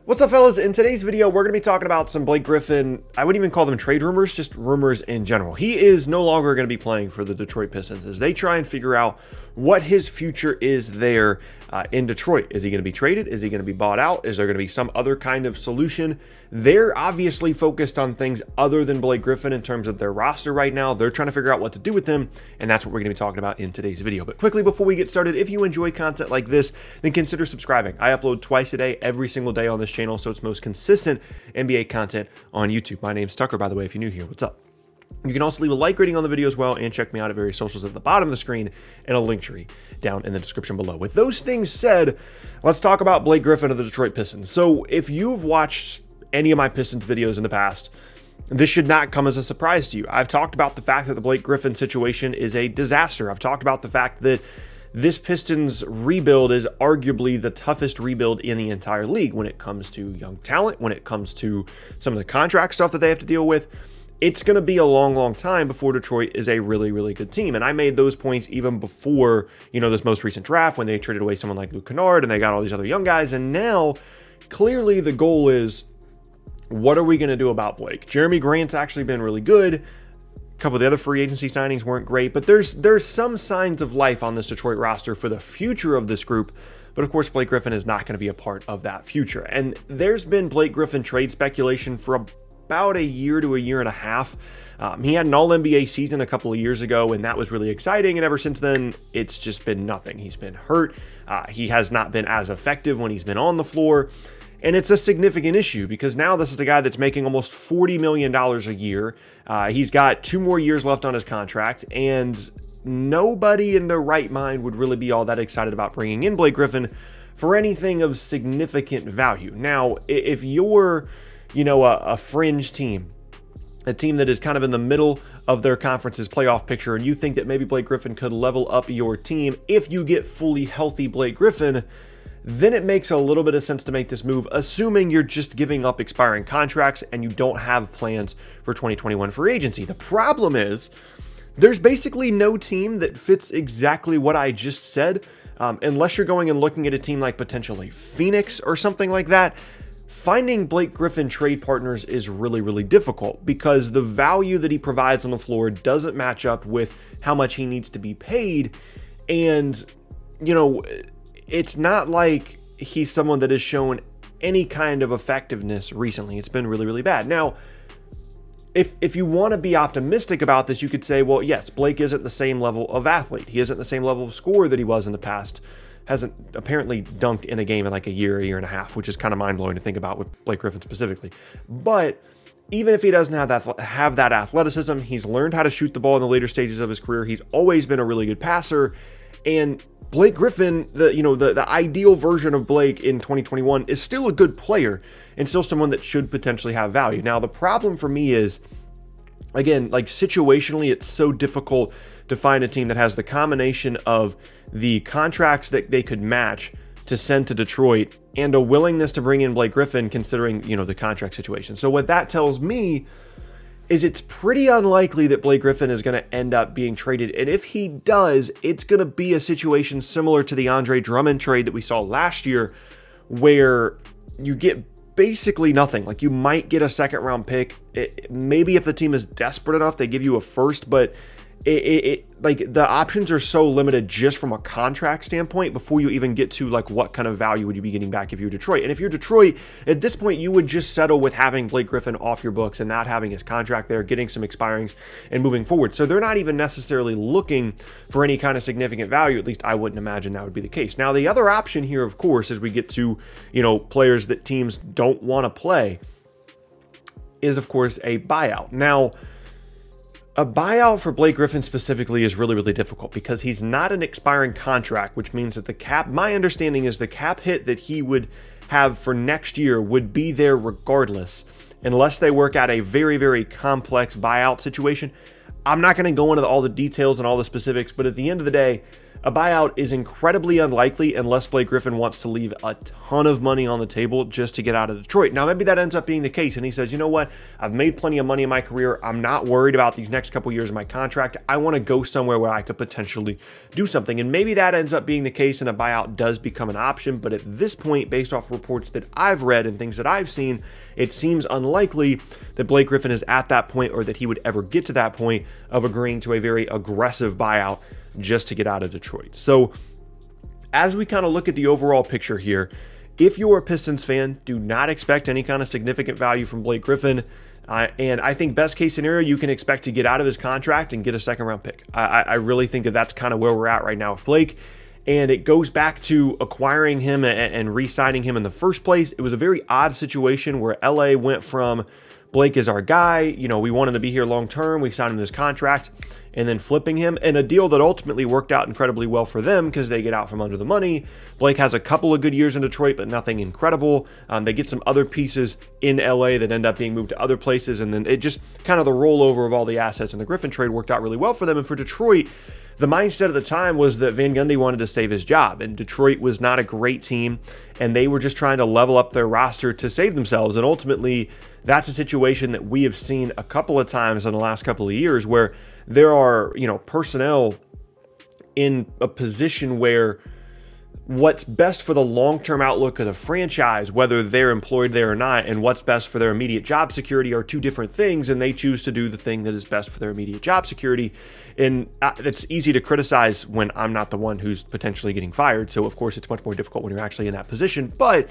What's up, fellas? In today's video, we're going to be talking about some Blake Griffin. I wouldn't even call them trade rumors, just rumors in general. He is no longer going to be playing for the Detroit Pistons as they try and figure out what his future is there in Detroit. Is he going to be traded? Is he going to be bought out? Is there going to be some other kind of solution? They're obviously focused on things other than Blake Griffin in terms of their roster right now. They're trying to figure out what to do with him, and that's what we're going to be talking about in today's video. But quickly, before we get started, if you enjoy content like this, then consider subscribing. I upload twice a day, every single day on this channel, so it's most consistent NBA content on YouTube. My name's Tucker, by the way, if you're new here. What's up? You can also leave a like rating on the video as well, and check me out at various socials at the bottom of the screen and a link tree down in the description below. With those things said, let's talk about Blake Griffin of the Detroit Pistons. So if you've watched any of my Pistons videos in the past, this should not come as a surprise to you. I've talked about the fact that the Blake Griffin situation is a disaster. I've talked about the fact that this Pistons rebuild is arguably the toughest rebuild in the entire league when it comes to young talent, when it comes to some of the contract stuff that they have to deal with. It's going to be a long, long time before Detroit is a really, really good team. And I made those points even before, this most recent draft when they traded away someone like Luke Kennard and they got all these other young guys. And now, clearly the goal is, what are we going to do about Blake? Jeremy Grant's actually been really good. A couple of the other free agency signings weren't great, but there's some signs of life on this Detroit roster for the future of this group. But of course, Blake Griffin is not going to be a part of that future. And there's been Blake Griffin trade speculation for about a year to a year and a half. He had an all-NBA season a couple of years ago, and that was really exciting. And ever since then, it's just been nothing. He's been hurt. He has not been as effective when he's been on the floor. And it's a significant issue because now this is a guy that's making almost $40 million a year. He's got 2 more years left on his contract, and nobody in their right mind would really be all that excited about bringing in Blake Griffin for anything of significant value. Now, if you're, a fringe team, a team that is kind of in the middle of their conference's playoff picture, and you think that maybe Blake Griffin could level up your team if you get fully healthy Blake Griffin, then it makes a little bit of sense to make this move, assuming you're just giving up expiring contracts and you don't have plans for 2021 free agency. The problem is there's basically no team that fits exactly what I just said, unless you're going and looking at a team like potentially Phoenix or something like that. Finding Blake Griffin trade partners is really, really difficult because the value that he provides on the floor doesn't match up with how much he needs to be paid. And, it's not like he's someone that has shown any kind of effectiveness recently. It's been really, really bad. Now, if you want to be optimistic about this, you could say, well, yes, Blake isn't the same level of athlete. He isn't the same level of scorer that he was in the past. Hasn't apparently dunked in a game in like a year and a half, which is kind of mind-blowing to think about with Blake Griffin specifically. But even if he doesn't have that athleticism, he's learned how to shoot the ball in the later stages of his career. He's always been a really good passer. And Blake Griffin, the ideal version of Blake in 2021 is still a good player and still someone that should potentially have value. Now, the problem for me is, again, like situationally, it's so difficult to find a team that has the combination of the contracts that they could match to send to Detroit and a willingness to bring in Blake Griffin considering, the contract situation. So what that tells me is it's pretty unlikely that Blake Griffin is going to end up being traded. And if he does, it's going to be a situation similar to the Andre Drummond trade that we saw last year, where you get basically nothing. Like, you might get a second round pick. Maybe if the team is desperate enough, they give you a first, but like the options are so limited just from a contract standpoint before you even get to like what kind of value would you be getting back if you're Detroit. And if you're Detroit, at this point, you would just settle with having Blake Griffin off your books and not having his contract there, getting some expirings and moving forward. So they're not even necessarily looking for any kind of significant value. At least I wouldn't imagine that would be the case. Now, the other option here, of course, as we get to, players that teams don't want to play, is of course a buyout. Now, a buyout for Blake Griffin specifically is really, really difficult because he's not an expiring contract, which means that my understanding is the cap hit that he would have for next year would be there regardless, unless they work out a very, very complex buyout situation. I'm not going to go into all the details and all the specifics, but at the end of the day, a buyout is incredibly unlikely unless Blake Griffin wants to leave a ton of money on the table just to get out of Detroit. Now, maybe that ends up being the case, and he says, you know what, I've made plenty of money in my career. I'm not worried about these next couple years of my contract. I want to go somewhere where I could potentially do something. And maybe that ends up being the case and a buyout does become an option. But at this point, based off reports that I've read and things that I've seen, it seems unlikely that Blake Griffin is at that point or that he would ever get to that point of agreeing to a very aggressive buyout just to get out of Detroit. So as we kind of look at the overall picture here, if you're a Pistons fan, do not expect any kind of significant value from Blake Griffin. And I think best case scenario, you can expect to get out of his contract and get a second round pick. I really think that that's kind of where we're at right now with Blake. And it goes back to acquiring him and re-signing him in the first place. It was a very odd situation where LA went from Blake is our guy. You know, we want him to be here long term. We signed him this contract and then flipping him, and a deal that ultimately worked out incredibly well for them because they get out from under the money. Blake has a couple of good years in Detroit, but nothing incredible. They get some other pieces in LA that end up being moved to other places, and then it just kind of the rollover of all the assets in the Griffin trade worked out really well for them. And for Detroit, the mindset at the time was that Van Gundy wanted to save his job, and Detroit was not a great team, and they were just trying to level up their roster to save themselves. And ultimately, that's a situation that we have seen a couple of times in the last couple of years where there are, personnel in a position where what's best for the long-term outlook of the franchise, whether they're employed there or not, and what's best for their immediate job security are two different things, and they choose to do the thing that is best for their immediate job security. And it's easy to criticize when I'm not the one who's potentially getting fired, so of course it's much more difficult when you're actually in that position. But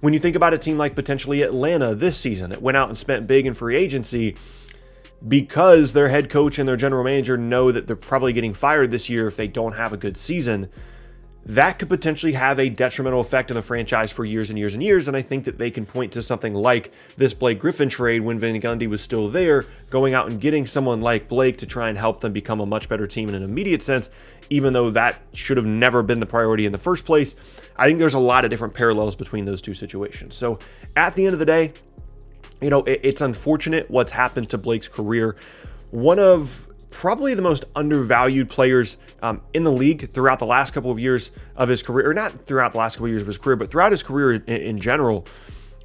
when you think about a team like potentially Atlanta this season that went out and spent big in free agency, because their head coach and their general manager know that they're probably getting fired this year if they don't have a good season, that could potentially have a detrimental effect on the franchise for years and years and years. And I think that they can point to something like this Blake Griffin trade when Van Gundy was still there, going out and getting someone like Blake to try and help them become a much better team in an immediate sense, even though that should have never been the priority in the first place. I think there's a lot of different parallels between those two situations. So at the end of the day, it's unfortunate what's happened to Blake's career. One of probably the most undervalued players in the league throughout the last couple of years of his career, or not throughout the last couple of years of his career, but throughout his career in general,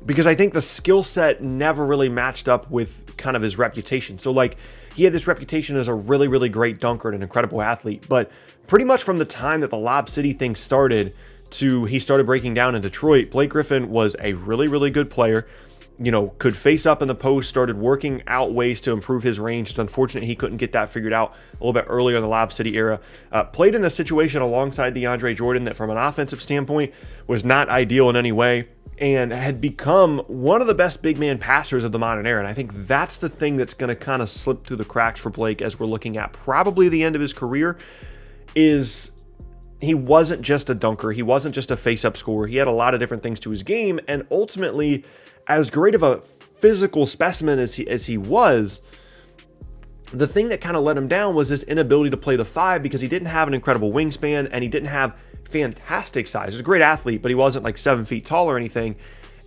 because I think the skill set never really matched up with kind of his reputation. So he had this reputation as a really, really great dunker and an incredible athlete, but pretty much from the time that the Lob City thing started to he started breaking down in Detroit, Blake Griffin was a really, really good player. Could face up in the post, started working out ways to improve his range. It's unfortunate he couldn't get that figured out a little bit earlier in the Lob City era. Played in a situation alongside DeAndre Jordan that from an offensive standpoint was not ideal in any way and had become one of the best big man passers of the modern era. And I think that's the thing that's going to kind of slip through the cracks for Blake as we're looking at probably the end of his career is he wasn't just a dunker. He wasn't just a face-up scorer. He had a lot of different things to his game, and ultimately, as great of a physical specimen as he was, the thing that kind of let him down was his inability to play the five because he didn't have an incredible wingspan and he didn't have fantastic size. He was a great athlete, but he wasn't like 7 feet tall or anything.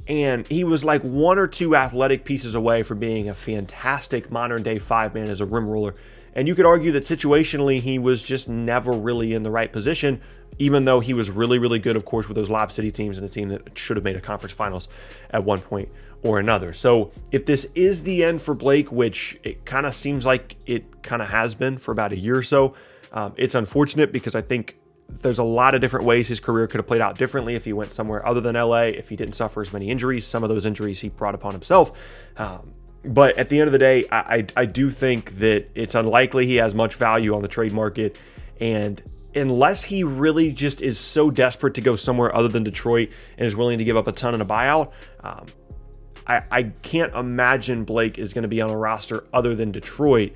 And he was like one or two athletic pieces away from being a fantastic modern day five man as a rim roller. And you could argue that situationally, he was just never really in the right position, even though he was really, really good, of course, with those Lob City teams and a team that should have made a conference finals at one point or another. So if this is the end for Blake, which it kind of seems like it kind of has been for about a year or so, it's unfortunate because I think there's a lot of different ways his career could have played out differently if he went somewhere other than LA, if he didn't suffer as many injuries. Some of those injuries he brought upon himself. But at the end of the day, I do think that it's unlikely he has much value on the trade market. And unless he really just is so desperate to go somewhere other than Detroit and is willing to give up a ton in a buyout, I can't imagine Blake is going to be on a roster other than Detroit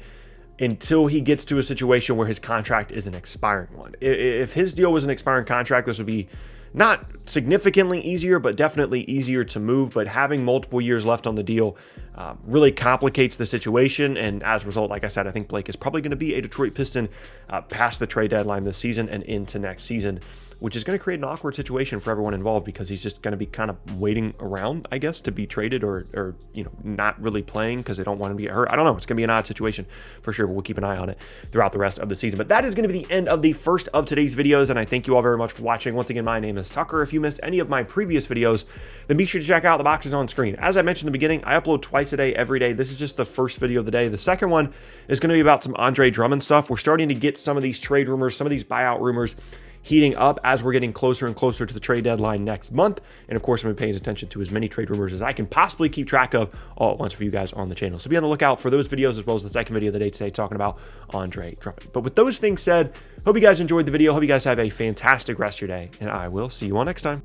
until he gets to a situation where his contract is an expiring one. If his deal was an expiring contract, this would be not significantly easier, but definitely easier to move. But having multiple years left on the deal, really complicates the situation. And as a result, like I said, I think Blake is probably going to be a Detroit Piston past the trade deadline this season and into next season, which is going to create an awkward situation for everyone involved because he's just going to be kind of waiting around, I guess, to be traded or not really playing because they don't want him to get hurt. I don't know. It's going to be an odd situation for sure, but we'll keep an eye on it throughout the rest of the season. But that is going to be the end of the first of today's videos, and I thank you all very much for watching. Once again, my name is Tucker. If you missed any of my previous videos, then be sure to check out the boxes on screen. As I mentioned in the beginning, I upload twice a day, every day. This is just the first video of the day. The second one is going to be about some Andre Drummond stuff. We're starting to get some of these trade rumors, some of these buyout rumors heating up as we're getting closer and closer to the trade deadline next month. And of course, I'm paying attention to as many trade rumors as I can possibly keep track of all at once for you guys on the channel. So be on the lookout for those videos as well as the second video of the day today talking about Andre Drummond. But with those things said, hope you guys enjoyed the video. Hope you guys have a fantastic rest of your day, and I will see you all next time.